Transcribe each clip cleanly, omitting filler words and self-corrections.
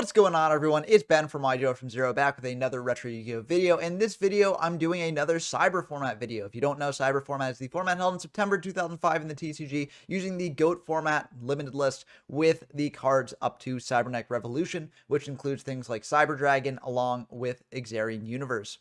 What's going on, everyone? It's Ben from IGO from Zero, back with another Retro Yu-Gi-Oh video. In this video, I'm doing another Cyber format video. If you don't know, Cyber format is the format held in September 2005 in the TCG, using the GOAT format limited list with the cards up to Cybernetic Revolution, which includes things like Cyber Dragon along with Xarian Universe.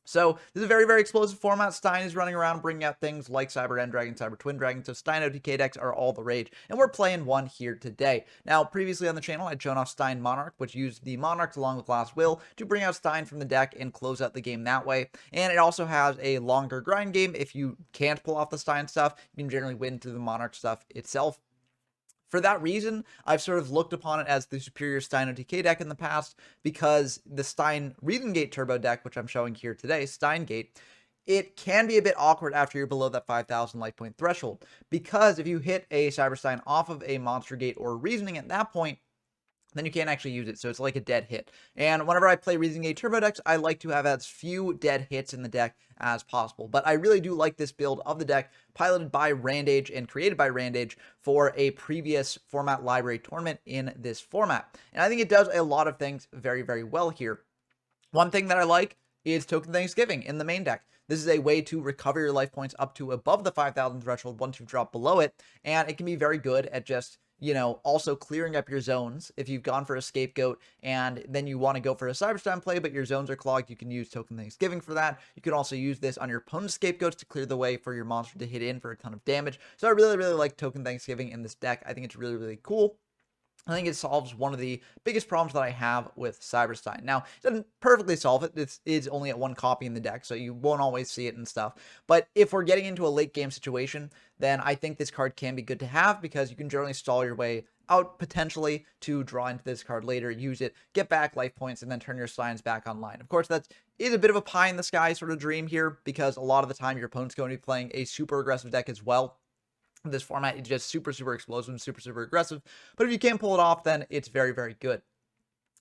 So this is a very, very explosive format. Stein is running around bringing out things like Cyber End Dragon, Cyber Twin Dragon, so Stein OTK decks are all the rage, and we're playing one here today. Now, previously on the channel, I'd shown off Stein Monarch, which used the Monarchs along with Last Will to bring out Stein from the deck and close out the game that way, and it also has a longer grind game. If you can't pull off the Stein stuff, you can generally win through the Monarch stuff itself. For that reason, I've sort of looked upon it as the superior Stein OTK deck in the past, because the Stein Reason Gate Turbo deck, which I'm showing here today, Stein Gate, it can be a bit awkward after you're below that 5,000 life point threshold, because if you hit a Cyber Stein off of a Monster Gate or Reasoning at that point, then you can't actually use it, so it's like a dead hit. And whenever I play Reason Gate Turbo decks, I like to have as few dead hits in the deck as possible. But I really do like this build of the deck, piloted by Randage and created by Randage for a previous format library tournament in this format. And I think it does a lot of things very, very well here. One thing that I like is Token Thanksgiving in the main deck. This is a way to recover your life points up to above the 5,000 threshold once you've dropped below it, and it can be very good at just, you know, also clearing up your zones. If you've gone for a Scapegoat and then you want to go for a Cyberstein play, but your zones are clogged, you can use Token Thanksgiving for that. You can also use this on your opponent's Scapegoats to clear the way for your monster to hit in for a ton of damage. So I really, really like Token Thanksgiving in this deck. I think it's really, really cool. I think it solves one of the biggest problems that I have with Cyberstein. Now, it doesn't perfectly solve it. It is only at one copy in the deck, so you won't always see it and stuff. But if we're getting into a late game situation, then I think this card can be good to have, because you can generally stall your way out potentially to draw into this card later, use it, get back life points, and then turn your Steins back online. Of course, that is a bit of a pie in the sky sort of dream here, because a lot of the time your opponent's going to be playing a super aggressive deck as well. This format is just super, super explosive and super, super aggressive. But if you can pull it off, then it's very, very good.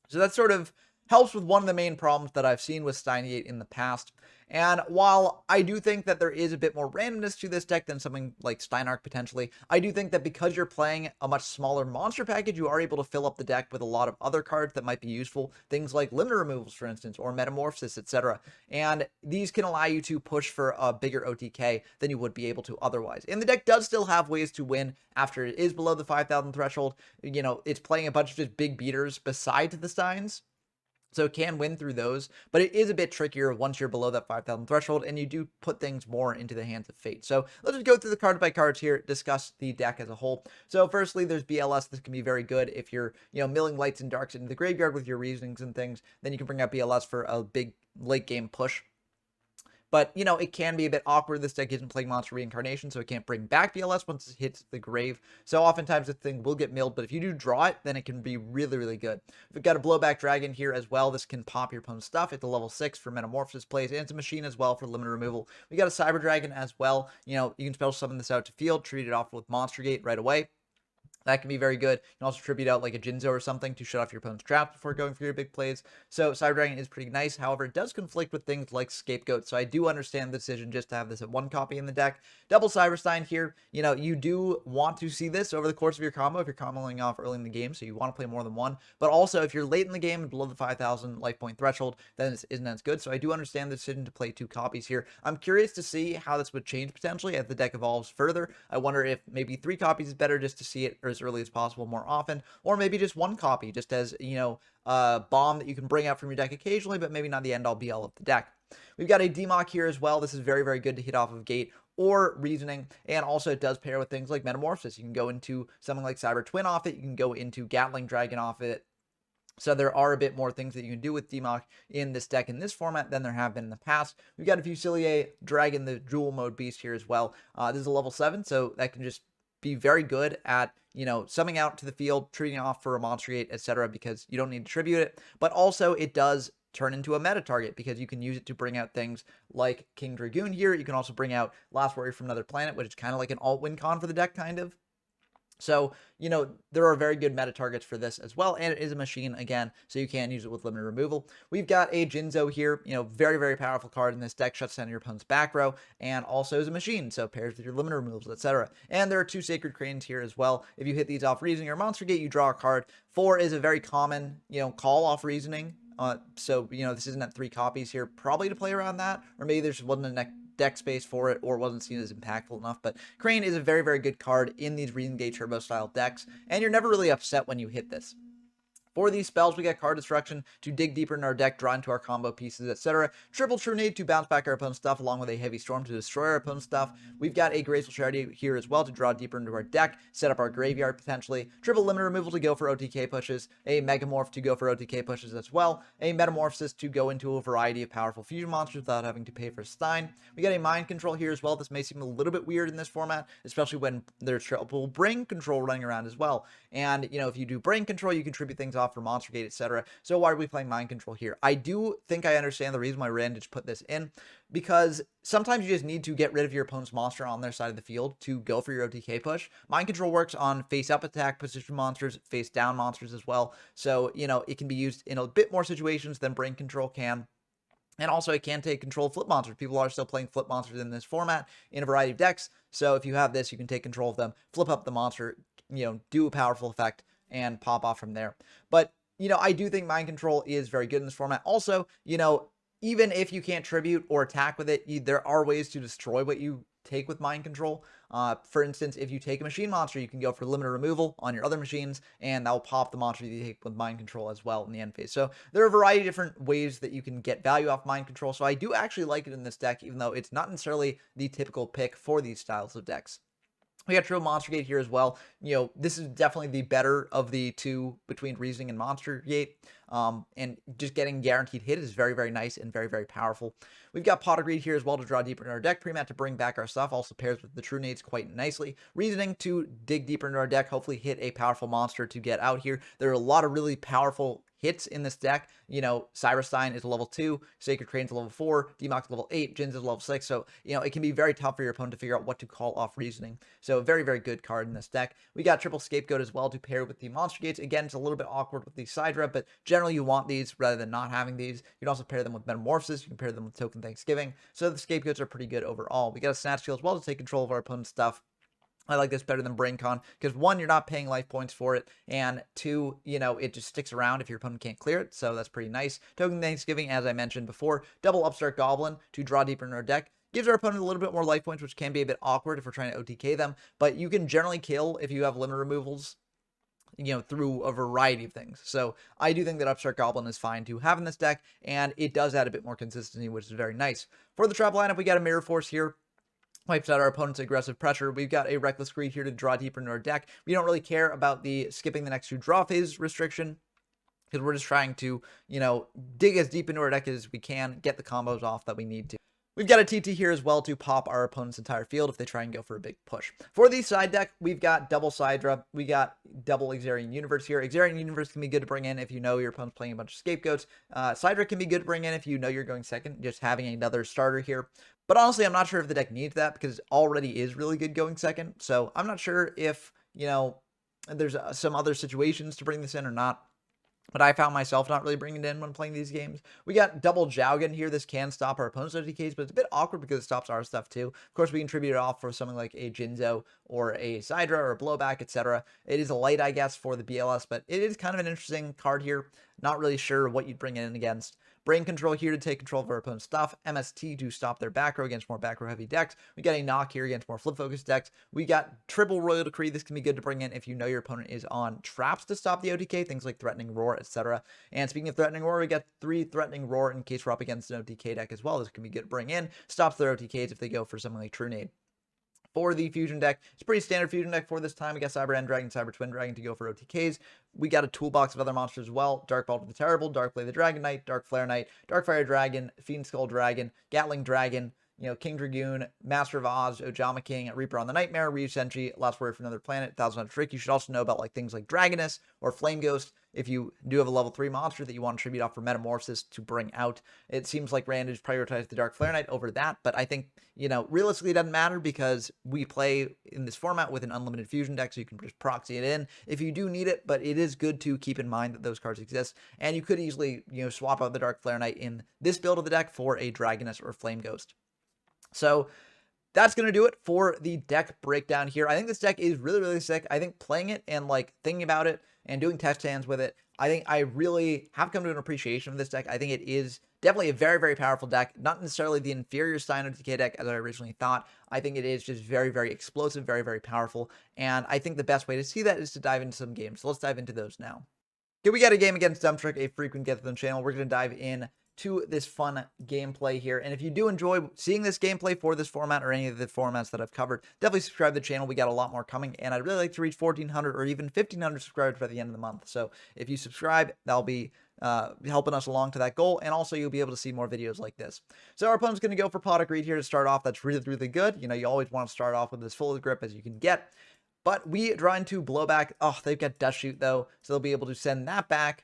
So that sort of helps with one of the main problems that I've seen with Stein Gate in the past. And while I do think that there is a bit more randomness to this deck than something like Steinarch potentially, I do think that because you're playing a much smaller monster package, you are able to fill up the deck with a lot of other cards that might be useful. Things like limiter removals, for instance, or metamorphosis, etc. And these can allow you to push for a bigger OTK than you would be able to otherwise. And the deck does still have ways to win after it is below the 5,000 threshold. You know, it's playing a bunch of just big beaters besides the Steins, so it can win through those, but it is a bit trickier once you're below that 5,000 threshold, and you do put things more into the hands of fate. So let's just go through the card by cards here, discuss the deck as a whole. So firstly, there's BLS. This can be very good if you're, milling lights and darks into the graveyard with your reasonings and things. Then you can bring out BLS for a big late game push. But, it can be a bit awkward. This deck isn't playing Monster Reincarnation, so it can't bring back BLS once it hits the grave. So oftentimes the thing will get milled, but if you do draw it, then it can be really, really good. We've got a Blowback Dragon here as well. This can pop your opponent's stuff. It's a level 6 for Metamorphosis plays, and it's a machine as well for limiter removal. We got a Cyber Dragon as well. You can special summon this out to field, treat it off with Monster Gate right away. That can be very good. You can also tribute out like a Jinzo or something to shut off your opponent's traps before going for your big plays. So Cyber Dragon is pretty nice. However, it does conflict with things like Scapegoat. So I do understand the decision just to have this at one copy in the deck. Double Cyberstein here. You do want to see this over the course of your combo if you're comboing off early in the game. So you want to play more than one. But also if you're late in the game and below the 5,000 life point threshold, then this isn't as good. So I do understand the decision to play two copies here. I'm curious to see how this would change potentially as the deck evolves further. I wonder if maybe 3 copies is better just to see it as early as possible more often, or maybe just one copy just as, a bomb that you can bring out from your deck occasionally, but maybe not the end-all be-all of the deck. We've got a Demock here as well. This is very, very good to hit off of Gate or Reasoning, and also it does pair with things like Metamorphosis. You can go into something like Cyber Twin off it, you can go into Gatling Dragon off it. So there are a bit more things that you can do with Demock in this deck in this format than there have been in the past. We've got a Fusilier Dragon, the dual mode beast here as well. This is a level 7, so that can just be very good at, summing out to the field, treating off for a Monster Gate, etc., because you don't need to tribute it. But also it does turn into a meta target because you can use it to bring out things like King Dragoon here. You can also bring out Last Warrior from Another Planet, which is kind of like an alt win con for the deck, kind of. So, there are very good meta targets for this as well, and it is a machine again, so you can use it with limited removal. We've got a Jinzo here, very, very powerful card in this deck, shuts down your opponent's back row, and also is a machine, so pairs with your limited removals, etc. And there are 2 Sacred Cranes here as well. If you hit these off Reasoning or Monster Gate, you draw a card. 4 is a very common, call off Reasoning. So, this isn't at 3 copies here, probably to play around that, or maybe there just wasn't a deck space for it or wasn't seen as impactful enough. But Crane is a very, very good card in these Reason Gate Turbo style decks, and you're never really upset when you hit this. For these spells, we got Card Destruction to dig deeper in our deck, draw into our combo pieces, etc. Triple True Nade to bounce back our opponent's stuff, along with a Heavy Storm to destroy our opponent's stuff. We've got a Graceful Charity here as well to draw deeper into our deck, set up our graveyard potentially. Triple Limit Removal to go for OTK pushes, a Megamorph to go for OTK pushes as well, a Metamorphosis to go into a variety of powerful fusion monsters without having to pay for Stein. We got a Mind Control here as well. This may seem a little bit weird in this format, especially when there's triple Brain Control running around as well. And, if you do Brain Control, you contribute things off for Monster Gate, etc. So why are we playing Mind Control here? I do think I understand the reason why Randage put this in, because sometimes you just need to get rid of your opponent's monster on their side of the field to go for your OTK push. Mind Control works on face-up attack position monsters, face-down monsters as well. So, it can be used in a bit more situations than Brain Control can. And also, it can take control of flip monsters. People are still playing flip monsters in this format in a variety of decks. So if you have this, you can take control of them, flip up the monster, do a powerful effect, and pop off from there. But I do think Mind Control is very good in this format. Also, even if you can't tribute or attack with it, there are ways to destroy what you take with Mind Control. For instance, if you take a machine monster, you can go for limited removal on your other machines, and that will pop the monster you take with Mind Control as well in the end phase. So there are a variety of different ways that you can get value off Mind Control. So I do actually like it in this deck, even though it's not necessarily the typical pick for these styles of decks. We got Triple Monster Gate here as well. This is definitely the better of the 2 between Reasoning and Monster Gate. And just getting guaranteed hit is very, very nice and very, very powerful. We've got Pot of Greed here as well to draw deeper in our deck. Pre-mat to bring back our stuff. Also pairs with the True Nades quite nicely. Reasoning to dig deeper into our deck. Hopefully hit a powerful monster to get out here. There are a lot of really powerful hits in this deck. Stein is a level 2, Sacred Crane's a level 4, Demox level 8, Jin's is level 6. So, it can be very tough for your opponent to figure out what to call off Reasoning. So, very, very good card in this deck. We got Triple Scapegoat as well to pair with the Monster Gates. Again, it's a little bit awkward with the Sidra, but generally you want these rather than not having these. You can also pair them with Metamorphosis. You can pair them with Token Thanksgiving. So, the Scapegoats are pretty good overall. We got a Snatch Steal as well to take control of our opponent's stuff. I like this better than BrainCon because 1, you're not paying life points for it, and 2, it just sticks around if your opponent can't clear it, so that's pretty nice. Token Thanksgiving, as I mentioned before, double Upstart Goblin to draw deeper in our deck. Gives our opponent a little bit more life points, which can be a bit awkward if we're trying to OTK them, but you can generally kill if you have limit removals, through a variety of things. So I do think that Upstart Goblin is fine to have in this deck, and it does add a bit more consistency, which is very nice. For the trap lineup, we got a Mirror Force here. Wipes out our opponent's aggressive pressure. We've got a Reckless Greed here to draw deeper into our deck. We don't really care about the skipping the next 2 draw phase restriction, because we're just trying to, dig as deep into our deck as we can, get the combos off that we need to. We've got a TT here as well to pop our opponent's entire field if they try and go for a big push. For the side deck, we've got double Sidra. We got double Exarian Universe here. Exarian Universe can be good to bring in if you know your opponent's playing a bunch of Scapegoats. Sidra can be good to bring in if you know you're going second, just having another starter here. But honestly, I'm not sure if the deck needs that because it already is really good going second. So I'm not sure if, there's some other situations to bring this in or not. But I found myself not really bringing it in when playing these games. We got double Jowgen here. This can stop our opponent's OTKs, but it's a bit awkward because it stops our stuff too. Of course, we can tribute it off for something like a Jinzo or a Sidra or a Blowback, etc. It is a light, I guess, for the BLS, but it is kind of an interesting card here. Not really sure what you'd bring it in against. Brain Control here to take control of our opponent's stuff. MST to stop their back row against more back row heavy decks. We got a Knock here against more flip focused decks. We got triple Royal Decree. This can be good to bring in if you know your opponent is on traps to stop the OTK, things like Threatening Roar, etc. And speaking of Threatening Roar, we got 3 Threatening Roar in case we're up against an OTK deck as well. This can be good to bring in. Stops their OTKs if they go for something like True Nade. For the fusion deck, it's a pretty standard fusion deck for this time. We got Cyber End Dragon, Cyber Twin Dragon to go for OTKs. We got a toolbox of other monsters as well. Dark Ball the Terrible, Dark Blade the Dragon Knight, Dark Flare Knight, Dark Fire Dragon, Fiend Skull Dragon, Gatling Dragon. King Dragoon, Master of Oz, Ojama King, Reaper on the Nightmare, Reeve Sentry, Last Word for Another Planet, Thousand Hunter Trick. You should also know about like things like Dragoness or Flame Ghost. If you do have a level 3 monster that you want to tribute off for Metamorphosis to bring out, it seems like Randage prioritized the Dark Flare Knight over that, but I think, realistically it doesn't matter because we play in this format with an unlimited fusion deck, so you can just proxy it in if you do need it, but it is good to keep in mind that those cards exist, and you could easily, swap out the Dark Flare Knight in this build of the deck for a Dragoness or Flame Ghost. So that's going to do it for the deck breakdown here. I think this deck is really, really sick. I think playing it and like thinking about it and doing test hands with it, I think I really have come to an appreciation of this deck. I think it is definitely a very, very powerful deck. Not necessarily the inferior Stein or DK deck as I originally thought. I think it is just very, very explosive, very, very powerful. And I think the best way to see that is to dive into some games. So let's dive into those now. Here we got a game against Dump Trick, a frequent guest on the channel. We're going to dive in to this fun gameplay here. And if you do enjoy seeing this gameplay for this format or any of the formats that I've covered, definitely subscribe to the channel. We got a lot more coming, and I'd really like to reach 1,400 or even 1,500 subscribers by the end of the month. So if you subscribe, that'll be helping us along to that goal, and also you'll be able to see more videos like this. So our opponent's going to go for Pot of Greed here to start off. That's really, really good. You always want to start off with as full of grip as you can get. But we draw into Blowback. Oh, they've got Dust Shoot, though, so they'll be able to send that back.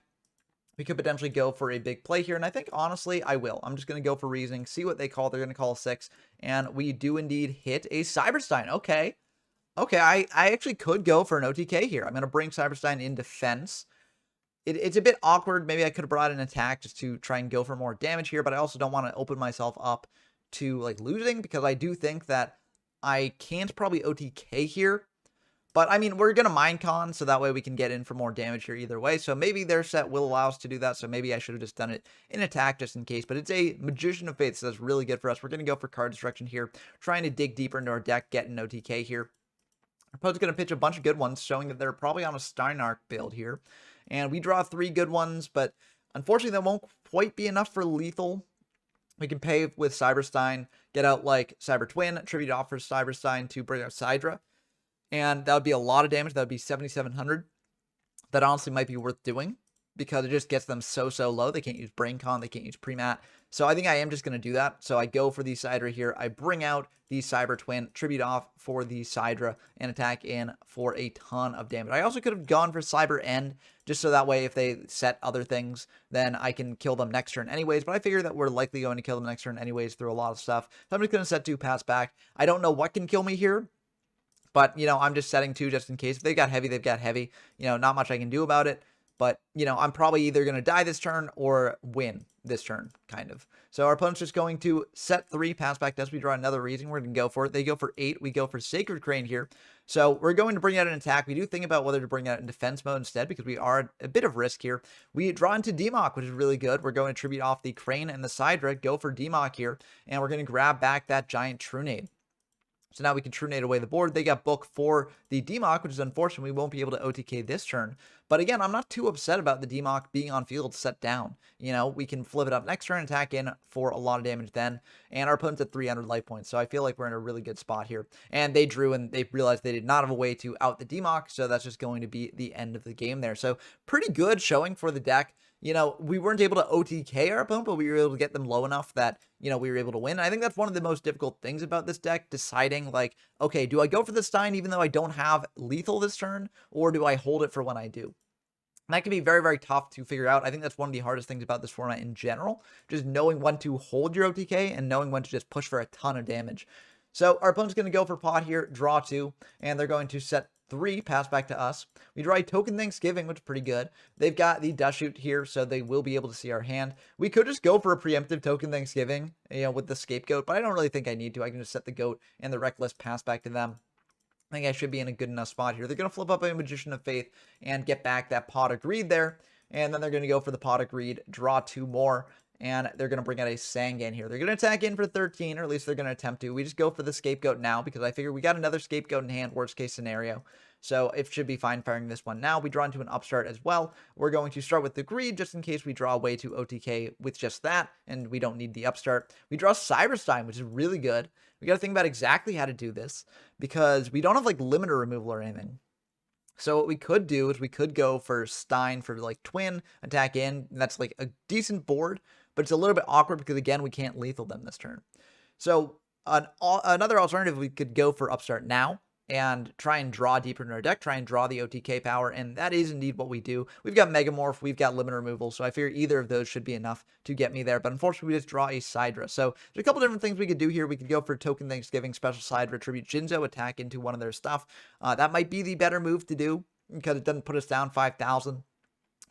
We could potentially go for a big play here, and I think, honestly, I will. I'm just going to go for reasoning, see what they call. They're going to call a 6, and we do indeed hit a Cyberstein. Okay, I actually could go for an OTK here. I'm going to bring Cyberstein in defense. It's a bit awkward. Maybe I could have brought an attack just to try and go for more damage here, but I also don't want to open myself up to, like, losing, because I do think that I can't probably OTK here. But, I mean, we're going to Minecon, so that way we can get in for more damage here either way. So maybe their set will allow us to do that. So maybe I should have just done it in attack just in case. But it's a Magician of Faith, so that's really good for us. We're going to go for card destruction here, trying to dig deeper into our deck, get an OTK here. Our opponent's going to pitch a bunch of good ones, showing that they're probably on a Steinarch build here. And we draw 3 good ones, but unfortunately that won't quite be enough for lethal. We can pay with Cyberstein, get out like Cyber Twin, tribute off for Cyberstein to bring out Sidra. And that would be a lot of damage. That would be 7,700. That honestly might be worth doing because it just gets them so low. They can't use BrainCon. They can't use Premat. So I think I am just going to do that. So I go for the Sidra here. I bring out the Cyber Twin, tribute off for the Sidra, and attack in for a ton of damage. I also could have gone for Cyber End, just so that way if they set other things, then I can kill them next turn anyways. But I figure that we're likely going to kill them next turn anyways through a lot of stuff. So I'm just going to set 2 pass back. I don't know what can kill me here. But, I'm just setting 2 just in case. If they've got heavy, they've got heavy. Not much I can do about it. But, I'm probably either going to die this turn or win this turn, kind of. So our opponent's just going to set 3, pass back. As we draw another reason, we're going to go for it. They go for 8. We go for Sacred Crane here. So we're going to bring out an attack. We do think about whether to bring out in defense mode instead because we are a bit of risk here. We draw into Demok, which is really good. We're going to tribute off the Crane and the Sidra, go for Demok here. And we're going to grab back that giant Trunade. So now we can Trunade away the board. They got book for the Demok, which is unfortunate. We won't be able to OTK this turn. But again, I'm not too upset about the Demok being on field set down. We can flip it up next turn, attack in for a lot of damage then. And our opponent's at 300 life points. So I feel like we're in a really good spot here. And they drew and they realized they did not have a way to out the Demok. So that's just going to be the end of the game there. So pretty good showing for the deck. We weren't able to OTK our opponent, but we were able to get them low enough that, we were able to win. And I think that's one of the most difficult things about this deck, deciding like, okay, do I go for the Stein even though I don't have lethal this turn, or do I hold it for when I do? And that can be very, very tough to figure out. I think that's one of the hardest things about this format in general, just knowing when to hold your OTK and knowing when to just push for a ton of damage. So our opponent's going to go for pot here, draw 2, and they're going to set 3, pass back to us. We draw a Token Thanksgiving, which is pretty good. They've got the Dust Shoot here, so they will be able to see our hand. We could just go for a preemptive Token Thanksgiving, with the Scapegoat, but I don't really think I need to. I can just set the Goat and the Reckless, pass back to them. I think I should be in a good enough spot here. They're going to flip up a Magician of Faith and get back that Pot of Greed there, and then they're going to go for the Pot of Greed, draw 2 more, and they're going to bring out a Sangan here. They're going to attack in for 13, or at least they're going to attempt to. We just go for the Scapegoat now because I figure we got another Scapegoat in hand, worst case scenario. So it should be fine firing this one now. We draw into an upstart as well. We're going to start with the Greed just in case we draw a way to OTK with just that, and we don't need the upstart. We draw Cyberstein, which is really good. We got to think about exactly how to do this because we don't have like limiter removal or anything. So what we could do is we could go for Stein for like Twin, attack in. And that's like a decent board, but it's a little bit awkward because again, we can't lethal them this turn. So Another alternative, we could go for Upstart now and try and draw deeper in our deck, try and draw the OTK power, and that is indeed what we do. We've got Megamorph, we've got Limit Removal, so I figure either of those should be enough to get me there, but unfortunately we just draw a Sidra. So there's a couple different things we could do here. We could go for Token Thanksgiving, Special Sidra, Tribute Jinzo, attack into one of their stuff. That might be the better move to do, because it doesn't put us down 5,000.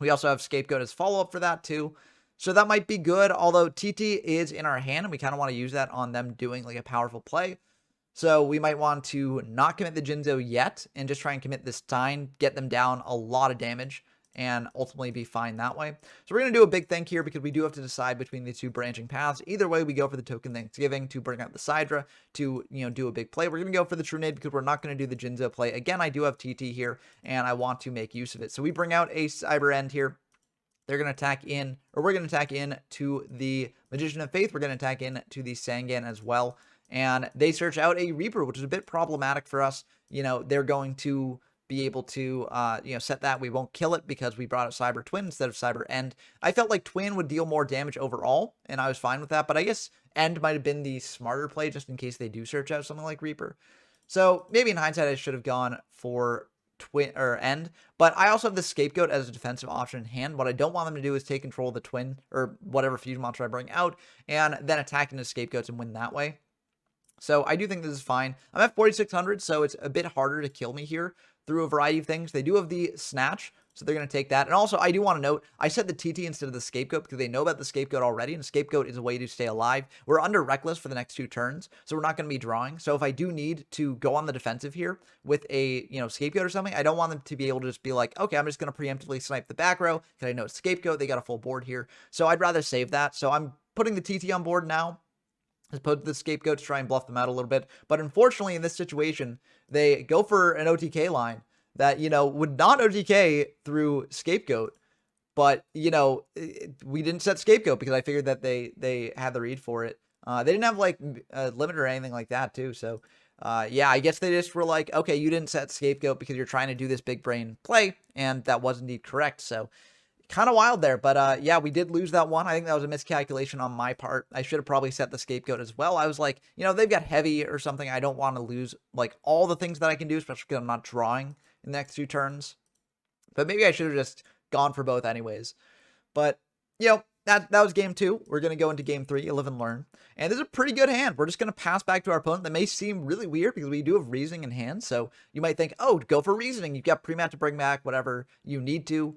We also have Scapegoat as follow-up for that too. So that might be good, although TT is in our hand, and we kind of want to use that on them doing like a powerful play. So we might want to not commit the Jinzo yet and just try and commit this Stein, get them down a lot of damage, and ultimately be fine that way. So we're going to do a big thing here because we do have to decide between the two branching paths. Either way, we go for the Token Thanksgiving to bring out the Sidra to, do a big play. We're going to go for the True Nade because we're not going to do the Jinzo play. Again, I do have TT here, and I want to make use of it. So we bring out a Cyber End here. They're going to attack in, or we're going to attack in to the Magician of Faith. We're going to attack in to the Sangan as well. And they search out a Reaper, which is a bit problematic for us. They're going to be able to, set that. We won't kill it because we brought out Cyber Twin instead of Cyber End. I felt like Twin would deal more damage overall, and I was fine with that. But I guess End might have been the smarter play just in case they do search out something like Reaper. So maybe in hindsight, I should have gone for Twin or End, but I also have the Scapegoat as a defensive option in hand. What I don't want them to do is take control of the Twin or whatever fusion monster I bring out and then attack into Scapegoats and win that way. So I do think this is fine. I'm at 4,600, so it's a bit harder to kill me here through a variety of things. They do have the Snatch, so they're going to take that. And also, I do want to note, I said the TT instead of the Scapegoat because they know about the Scapegoat already, and Scapegoat is a way to stay alive. We're under Reckless for the next 2 turns, so we're not going to be drawing. So if I do need to go on the defensive here with a, Scapegoat or something, I don't want them to be able to just be like, okay, I'm just going to preemptively snipe the back row because I know it's Scapegoat. They got a full board here. So I'd rather save that. So I'm putting the TT on board now, as opposed to the Scapegoat to try and bluff them out a little bit. But unfortunately, in this situation, they go for an OTK line that, would not OTK through Scapegoat. But, we didn't set Scapegoat because I figured that they had the read for it. They didn't have, like, a limit or anything like that, too. So, yeah, I guess they just were like, okay, you didn't set Scapegoat because you're trying to do this big brain play. And that was indeed correct. So, kind of wild there, but yeah, we did lose that one. I think that was a miscalculation on my part. I should have probably set the Scapegoat as well. I was like, they've got heavy or something. I don't want to lose like all the things that I can do, especially because I'm not drawing in the next 2 turns. But maybe I should have just gone for both anyways. But, that was game 2. We're going to go into game 3, live and learn. And this is a pretty good hand. We're just going to pass back to our opponent. That may seem really weird because we do have Reasoning in hand. So you might think, oh, go for Reasoning. You've got pre-mat to bring back whatever you need to.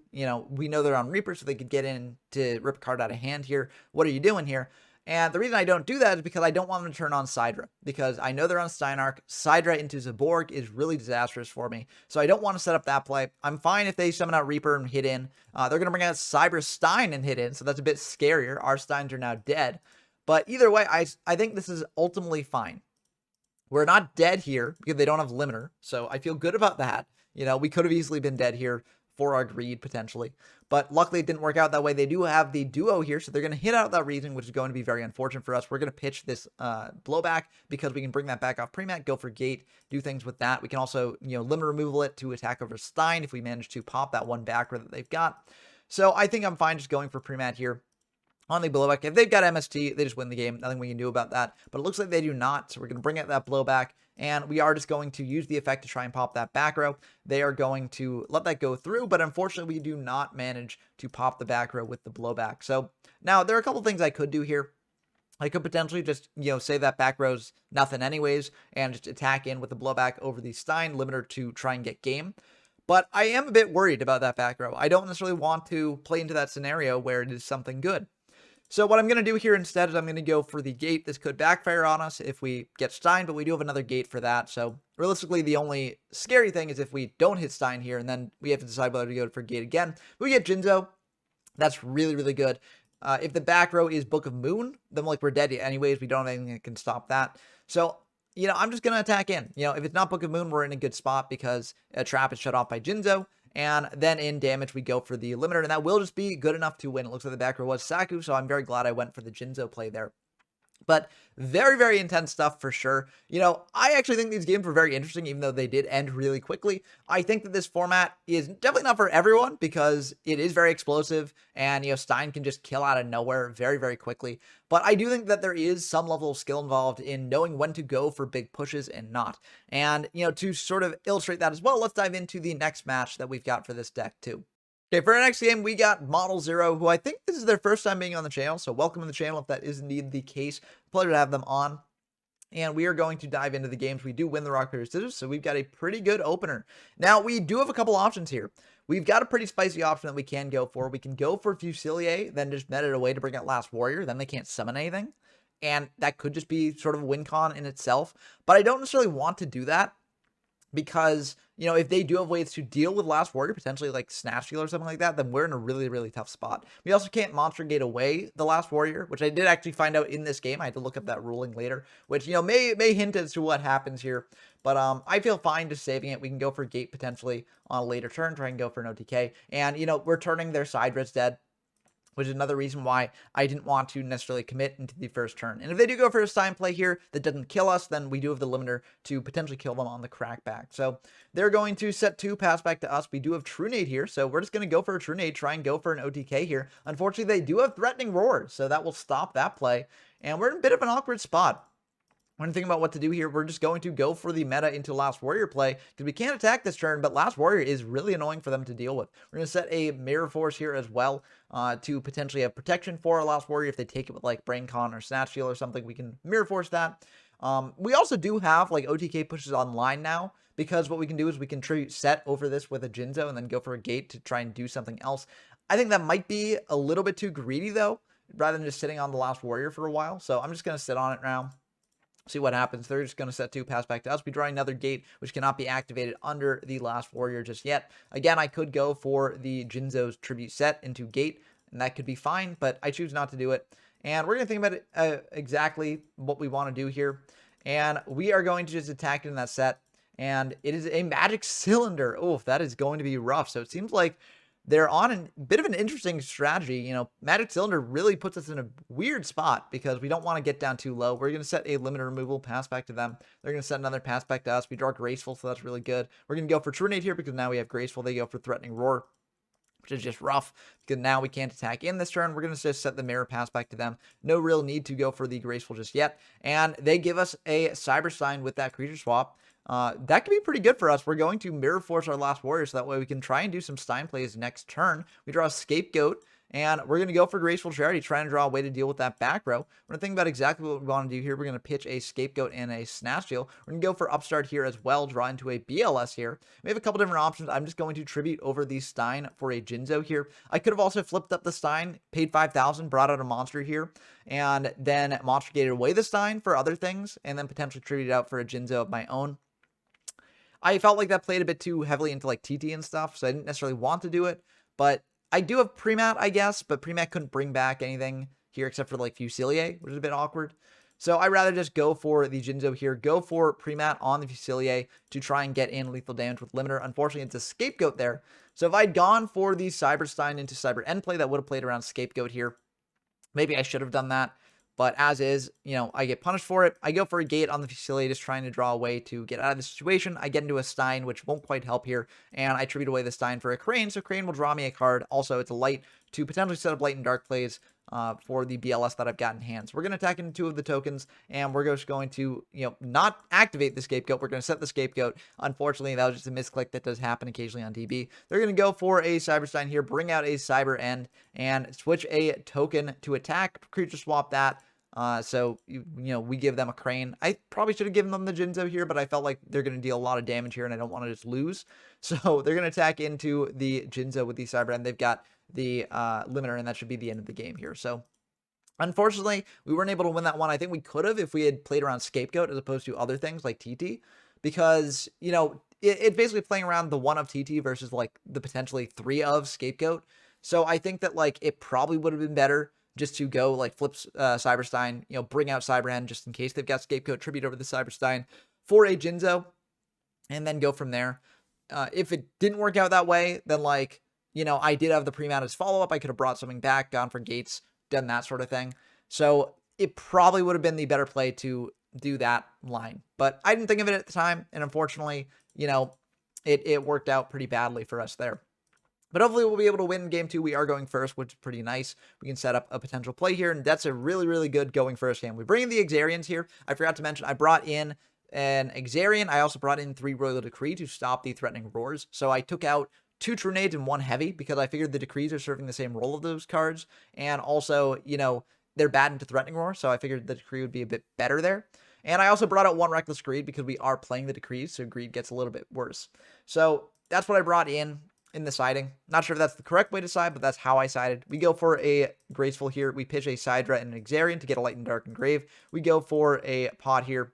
We know they're on Reaper, so they could get in to rip a card out of hand here. What are you doing here? And the reason I don't do that is because I don't want them to turn on Sidra, because I know they're on Steinarch. Sidra into Zaborg is really disastrous for me, so I don't want to set up that play. I'm fine if they summon out Reaper and hit in. They're going to bring out Cyber Stein and hit in, so that's a bit scarier. Our Steins are now dead, but either way, I think this is ultimately fine. We're not dead here because they don't have Limiter, so I feel good about that. We could have easily been dead here for our greed, potentially. But luckily, it didn't work out that way. They do have the duo here, so they're going to hit out that Reasoning, which is going to be very unfortunate for us. We're going to pitch this blowback because we can bring that back off pre-mat, go for gate, do things with that. We can also, limit removal it to attack over Stein if we manage to pop that one back row that they've got. So I think I'm fine just going for pre-mat here on the blowback. If they've got MST, they just win the game. Nothing we can do about that. But it looks like they do not, so we're going to bring out that blowback. And we are just going to use the effect to try and pop that back row. They are going to let that go through, but unfortunately we do not manage to pop the back row with the blowback. So now there are a couple things I could do here. I could potentially just, say that back row's nothing anyways, and just attack in with the blowback over the Stein limiter to try and get game. But I am a bit worried about that back row. I don't necessarily want to play into that scenario where it is something good. So what I'm going to do here instead is I'm going to go for the gate. This could backfire on us if we get Stein, but we do have another gate for that. So realistically, the only scary thing is if we don't hit Stein here, and then we have to decide whether to go for gate again. If we get Jinzo, that's really, really good. If the back row is Book of Moon, then we're dead anyways. We don't have anything that can stop that. So, I'm just going to attack in. If it's not Book of Moon, we're in a good spot because a trap is shut off by Jinzo. And then in damage, we go for the limiter, and that will just be good enough to win. It looks like the back row was Saku, so I'm very glad I went for the Jinzo play there. But very, very intense stuff for sure. I actually think these games were very interesting, even though they did end really quickly. I think that this format is definitely not for everyone because it is very explosive and, Stein can just kill out of nowhere very, very quickly. But I do think that there is some level of skill involved in knowing when to go for big pushes and not. And, to sort of illustrate that as well, let's dive into the next match that we've got for this deck too. Okay, for our next game, we got Model Zero, who I think this is their first time being on the channel, so welcome to the channel if that is indeed the case. Pleasure to have them on. And we are going to dive into the games. We do win the rock, paper, scissors, so we've got a pretty good opener. Now, we do have a couple options here. We've got a pretty spicy option that we can go for. We can go for Fusilier, then just net it away to bring out Last Warrior. Then they can't summon anything. And that could just be sort of a win con in itself. But I don't necessarily want to do that because, if they do have ways to deal with Last Warrior, potentially like Snatch Steal or something like that, then we're in a really, really tough spot. We also can't Monster Gate away the Last Warrior, which I did actually find out in this game. I had to look up that ruling later, which, may hint as to what happens here. But I feel fine just saving it. We can go for Gate potentially on a later turn, try and go for an OTK. And, we're turning their side Red's dead, which is another reason why I didn't want to necessarily commit into the first turn. And if they do go for a Stein play here that doesn't kill us, then we do have the limiter to potentially kill them on the crackback. So they're going to set 2, pass back to us. We do have True Nade here, so we're just going to go for a True Nade, try and go for an OTK here. Unfortunately, they do have Threatening Roar, so that will stop that play. And we're in a bit of an awkward spot. When thinking about what to do here, we're just going to go for the meta into Last Warrior play because we can't attack this turn, but Last Warrior is really annoying for them to deal with. We're going to set a Mirror Force here as well to potentially have protection for our Last Warrior. If they take it with like Brain Con or Snatch Steal or something, we can Mirror Force that. We also do have like OTK pushes online now because what we can do is we can tribute set over this with a Jinzo and then go for a Gate to try and do something else. I think that might be a little bit too greedy though, rather than just sitting on the Last Warrior for a while. So I'm just going to sit on it now. See what happens. They're just going to set 2, pass back to us. We draw another Gate, which cannot be activated under the Last Warrior just yet. Again, I could go for the Jinzo's Tribute set into Gate, and that could be fine, but I choose not to do it. And we're going to think about it, exactly what we want to do here. And we are going to just attack it in that set. And it is a Magic Cylinder. Oh, that is going to be rough. So it seems like they're on a bit of an interesting strategy. Magic Cylinder really puts us in a weird spot because we don't want to get down too low. We're going to set a limiter removal, pass back to them. They're going to set another pass back to us. We draw Graceful, so that's really good. We're going to go for True Nade here because now we have Graceful. They go for Threatening Roar, which is just rough because now we can't attack in this turn. We're going to just set the Mirror, pass back to them. No real need to go for the Graceful just yet. And they give us a Cyber Stein with that creature swap. That could be pretty good for us. We're going to Mirror Force our Last Warrior so that way we can try and do some Stein plays next turn. We draw a Scapegoat, and we're going to go for Graceful Charity, trying to draw a way to deal with that back row. We're going to think about exactly what we want to do here. We're going to pitch a Scapegoat and a Snatch Steal. We're going to go for Upstart here as well, draw into a BLS here. We have a couple different options. I'm just going to tribute over the Stein for a Jinzo here. I could have also flipped up the Stein, paid 5,000, brought out a monster here, and then Monster Gated away the Stein for other things, and then potentially tribute out for a Jinzo of my own. I felt like that played a bit too heavily into like TT and stuff, so I didn't necessarily want to do it. But I do have Premat, I guess, but Premat couldn't bring back anything here except for like Fusilier, which is a bit awkward. So I'd rather just go for the Jinzo here, go for Premat on the Fusilier to try and get in lethal damage with Limiter. Unfortunately, it's a Scapegoat there. So if I'd gone for the Cyber Stein into Cyber End play, that would have played around Scapegoat here. Maybe I should have done that. But as is, I get punished for it. I go for a Gate on the Fusilier, just trying to draw a way to get out of the situation. I get into a Stein, which won't quite help here. And I tribute away the Stein for a Crane. So Crane will draw me a card. Also, it's a light to potentially set up light and dark plays for the BLS that I've got in hand. So we're going to attack into 2 of the tokens. And we're just going to, not activate the Scapegoat. We're going to set the Scapegoat. Unfortunately, that was just a misclick that does happen occasionally on DB. They're going to go for a Cyber Stein here, bring out a Cyber End, and switch a token to attack. Creature swap that. So, we give them a Crane. I probably should have given them the Jinzo here, but I felt like they're going to deal a lot of damage here, and I don't want to just lose. So, they're going to attack into the Jinzo with the Cyber End. They've got the Limiter, and that should be the end of the game here. So, unfortunately, we weren't able to win that one. I think we could have if we had played around Scapegoat as opposed to other things like TT, because, it's basically playing around the 1 of TT versus, like, the potentially 3 of Scapegoat. So, I think that, like, it probably would have been better just to go like flip Cyber Stein, bring out Cyber End just in case they've got Scapegoat, tribute over the Cyber Stein for a Jinzo, and then go from there. If it didn't work out that way, then like, I did have the Premat as follow-up. I could have brought something back, gone for Gates, done that sort of thing. So it probably would have been the better play to do that line. But I didn't think of it at the time, and unfortunately, it worked out pretty badly for us there. But hopefully we'll be able to win game 2. We are going first, which is pretty nice. We can set up a potential play here, and that's a really, really good going first game. We bring in the Exarians here. I forgot to mention, I brought in an Exarian. I also brought in 3 Royal Decree to stop the threatening roars. So I took out 2 True Nades and 1 Heavy because I figured the Decrees are serving the same role of those cards. And also, they're bad into threatening roar, so I figured the Decree would be a bit better there. And I also brought out 1 Reckless Greed because we are playing the Decrees, so Greed gets a little bit worse. So that's what I brought in the siding. Not sure if that's the correct way to side, but that's how I sided. We go for a Graceful here. We pitch a Sidra and an Exarian to get a Light and Dark and Grave. We go for a Pod here.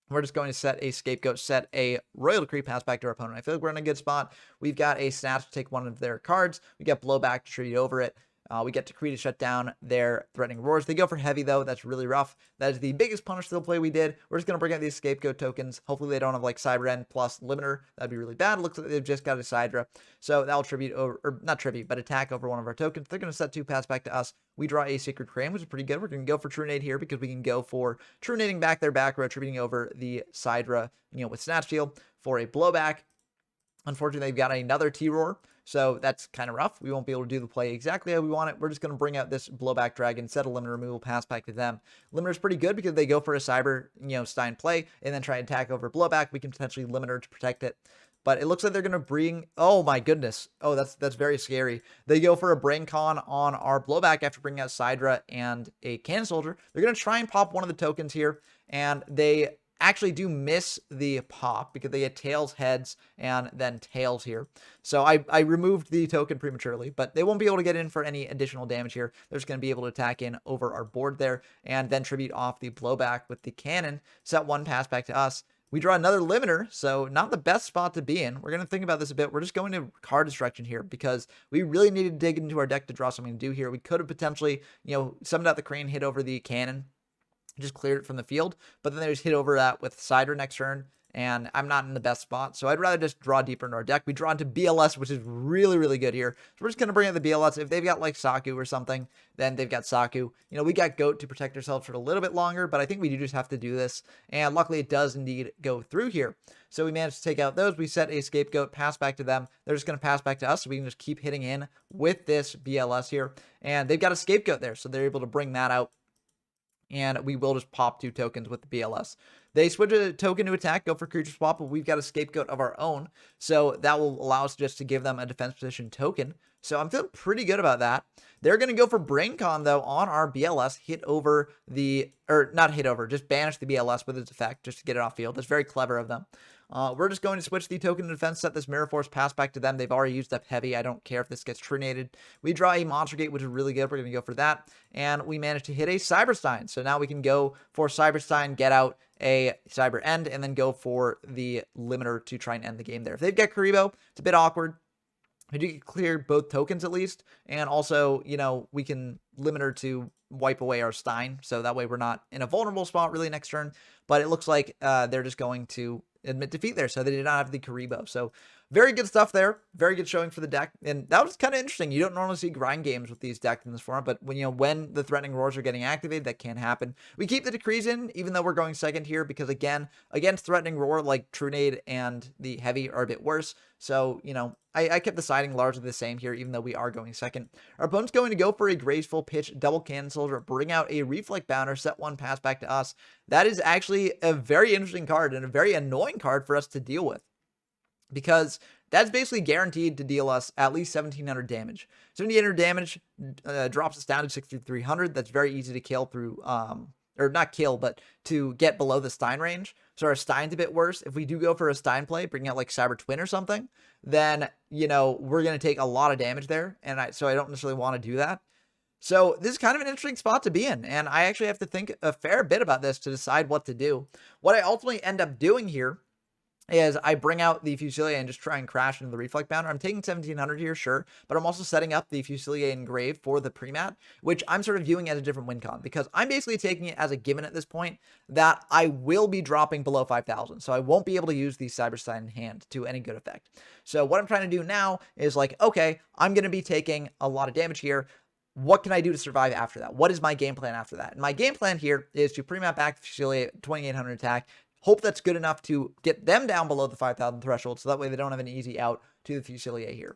We're just going to set a Scapegoat, set a Royal Decree, pass back to our opponent. I feel like we're in a good spot. We've got a Snatch to take one of their cards. We got Blowback to tribute over it. We get Decree to shut down their threatening roars. They go for Heavy, though. That's really rough. That is the biggest punish to the play we did. We're just going to bring out these Scapegoat tokens. Hopefully they don't have, like, Cyber End plus Limiter. That'd be really bad. Looks like they've just got a Sidra. So that'll tribute over, or not tribute, but attack over one of our tokens. They're going to set 2, pass back to us. We draw a Sacred Crane, which is pretty good. We're going to go for True Nade here because we can go for True Nading back their back row, tributing over the Sidra, with Snatch Steal for a Blowback. Unfortunately, they've got another T-Roar, so that's kind of rough. We won't be able to do the play exactly how we want it. We're just going to bring out this Blowback Dragon, set a Limiter removal, pass back to them. Limiter's pretty good because they go for a Cyber, Stein play, and then try and attack over Blowback. We can potentially Limiter to protect it. But it looks like they're going to bring... Oh, my goodness. Oh, that's very scary. They go for a Brain Con on our Blowback after bringing out Sidra and a Cannon Soldier. They're going to try and pop one of the tokens here, and they actually do miss the pop because they get tails, heads, and then tails here. So I removed the token prematurely, but they won't be able to get in for any additional damage here. They're just going to be able to attack in over our board there and then tribute off the Blowback with the cannon, set 1, pass back to us. We draw another Limiter, so not the best spot to be in. We're going to think about this a bit. We're just going to card destruction here because we really need to dig into our deck to draw something to do here. We could have potentially, summoned out the Crane, hit over the cannon, just cleared it from the field, but then they just hit over that with Sidra next turn, and I'm not in the best spot, so I'd rather just draw deeper into our deck. We draw into BLS, which is really, really good here. So we're just going to bring in the BLS. If they've got, like, Saku or something, then they've got Saku. We got Goat to protect ourselves for a little bit longer, but I think we do just have to do this, and luckily it does indeed go through here. So we managed to take out those. We set a Scapegoat, pass back to them. They're just going to pass back to us, so we can just keep hitting in with this BLS here, and they've got a Scapegoat there, so they're able to bring that out. And we will just pop 2 tokens with the BLS. They switch a token to attack, go for creature swap, but we've got a Scapegoat of our own. So that will allow us just to give them a defense position token. So I'm feeling pretty good about that. They're going to go for Brain Con, though, on our BLS, hit over the, or not hit over, just banish the BLS with its effect, just to get it off field. That's very clever of them. We're just going to switch the token to defense, set this Mirror Force, pass back to them. They've already used up Heavy. I don't care if this gets Trinated. We draw a Monster Gate, which is really good. We're going to go for that. And we managed to hit a Cyberstein. So now we can go for Cyberstein, get out a Cyber End, and then go for the Limiter to try and end the game there. If they've got Karibo, it's a bit awkward. We do clear both tokens at least. And also, we can Limiter to wipe away our Stein. So that way we're not in a vulnerable spot really next turn. But it looks like they're just going to admit defeat there, so they did not have the Karibo. So very good stuff there. Very good showing for the deck, and that was kind of interesting. You don't normally see grind games with these decks in this form, but when the threatening roars are getting activated, that can happen. We keep the Decrees in, even though we're going second here, because again, against threatening roar, like True Nade and the Heavy are a bit worse. So, I kept the siding largely the same here, even though we are going second. Our opponent's going to go for a Graceful, pitch double Cannon Soldier, bring out a Reflect Bounder, set 1, pass back to us. That is actually a very interesting card and a very annoying card for us to deal with, because that's basically guaranteed to deal us at least 1,700 damage. 1,700 damage drops us down to 6,300. That's very easy to kill through, or not kill, but to get below the Stein range. So our Stein's a bit worse. If we do go for a Stein play, bring out like Cyber Twin or something, then, we're going to take a lot of damage there. And so I don't necessarily want to do that. So this is kind of an interesting spot to be in, and I actually have to think a fair bit about this to decide what to do. What I ultimately end up doing here is I bring out the Fusilier and just try and crash into the Reflect Bounder. I'm taking 1,700 here, sure, but I'm also setting up the Fusilier Engrave for the pre-mat, which I'm sort of viewing as a different win con, because I'm basically taking it as a given at this point that I will be dropping below 5,000, so I won't be able to use the Cyberstein in hand to any good effect. So what I'm trying to do now is like, okay, I'm going to be taking a lot of damage here. what can I do to survive after that? What is my game plan after that? And my game plan here is to pre-map back the Fusilier 2800 attack. Hope that's good enough to get them down below the 5,000 threshold, so that way they don't have an easy out to the Fusilier here.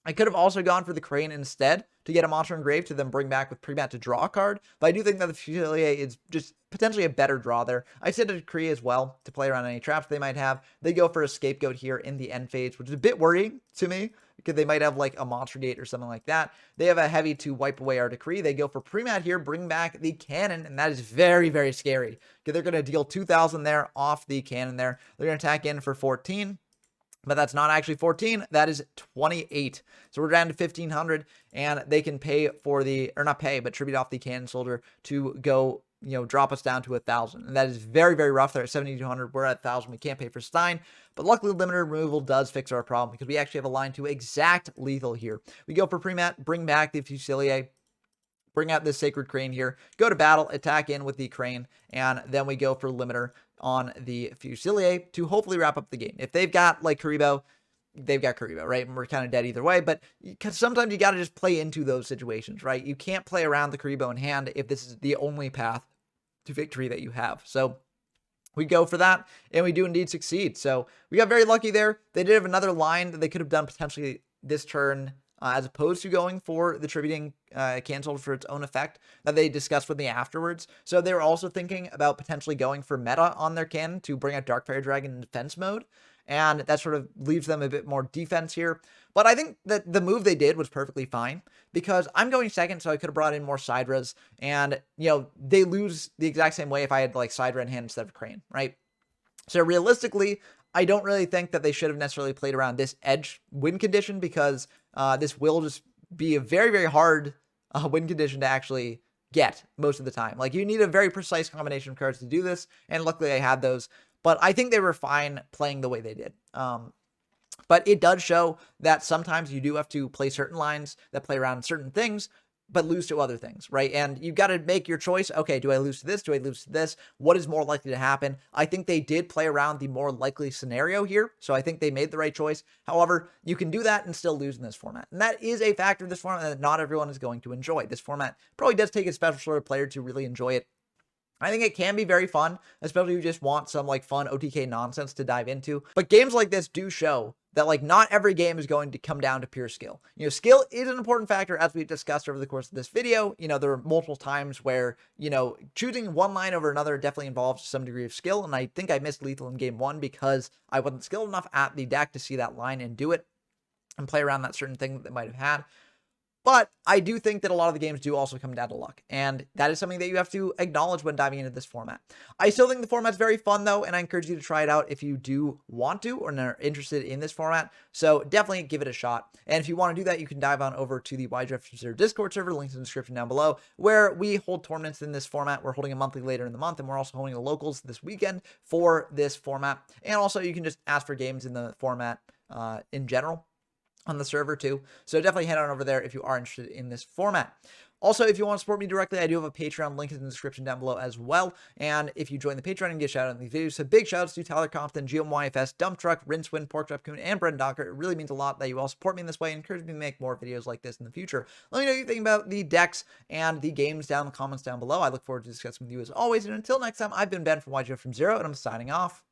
I could have also gone for the Crane instead to get a Monster Engraved to then bring back with pre-mat to draw a card, but I do think that the Fusilier is just potentially a better draw there. I said a Decree as well to play around any traps they might have. They go for a Scapegoat here in the end phase, which is a bit worrying to me because they might have like a Monster Gate or something like that. They have a Heavy to wipe away our Decree. They go for pre-mat here, bring back the Cannon, and that is very, very scary because they're going to deal 2,000 there off the Cannon there. They're going to attack in for 14. But that's not actually 14, that is 28. So we're down to 1,500, and they can pay for the, or not pay, but tribute off the Cannon Soldier to go, drop us down to 1,000. And that is very, very rough. They're at 7,200, we're at 1,000. We can't pay for Stein, but luckily limited removal does fix our problem because we actually have a line to exact lethal here. We go for pre-mat, bring back the Fusilier, bring out this Sacred Crane here, go to battle, attack in with the Crane, and then we go for limiter on the Fusilier to hopefully wrap up the game. If they've got like Karibo, they've got Karibo, right? And we're kind of dead either way, but sometimes you got to just play into those situations, right? You can't play around the Karibo in hand if this is the only path to victory that you have. So we go for that, and we do indeed succeed. So we got very lucky there. They did have another line that they could have done potentially this turn, as opposed to going for the tributing canceled for its own effect that they discussed with me afterwards. So they were also thinking about potentially going for meta on their cannon to bring out Darkfire Dragon in defense mode. And that sort of leaves them a bit more defense here. But I think that the move they did was perfectly fine because I'm going second, so I could have brought in more Sidras. And, they lose the exact same way if I had like Sidra in hand instead of Crane, right? So realistically, I don't really think that they should have necessarily played around this edge win condition because this will just be a very, very hard win condition to actually get most of the time. Like, you need a very precise combination of cards to do this, and luckily I had those. But I think they were fine playing the way they did. But it does show that sometimes you do have to play certain lines that play around certain things, but lose to other things, right? And you've got to make your choice. Okay, do I lose to this? Do I lose to this? What is more likely to happen? I think they did play around the more likely scenario here, so I think they made the right choice. However, you can do that and still lose in this format. And that is a factor of this format that not everyone is going to enjoy. This format probably does take a special sort of player to really enjoy it. I think it can be very fun, especially if you just want some like fun OTK nonsense to dive into. But games like this do show that like not every game is going to come down to pure skill. Skill is an important factor as we've discussed over the course of this video. There are multiple times where, choosing one line over another definitely involves some degree of skill. And I think I missed lethal in game one because I wasn't skilled enough at the deck to see that line and do it and play around that certain thing that they might have had. But I do think that a lot of the games do also come down to luck, and that is something that you have to acknowledge when diving into this format. I still think the format's very fun, though, and I encourage you to try it out if you do want to or are interested in this format, so definitely give it a shot. And if you want to do that, you can dive on over to the YGF Discord server, links in the description down below, where we hold tournaments in this format. We're holding a monthly later in the month, and we're also holding a locals this weekend for this format. And also, you can just ask for games in the format in general on the server too. So definitely head on over there if you are interested in this format. Also, if you want to support me directly, I do have a Patreon link in the description down below as well. And if you join the Patreon, you can get a shout out in these videos. So big shout outs to Tyler Compton, GMYFS, Dump Truck, Rinswin, Porkchop Coon, and Brendan Docker. It really means a lot that you all support me in this way and encourage me to make more videos like this in the future. Let me know what you think about the decks and the games down in the comments down below. I look forward to discussing with you as always. And until next time, I've been Ben from YGO from Zero, and I'm signing off.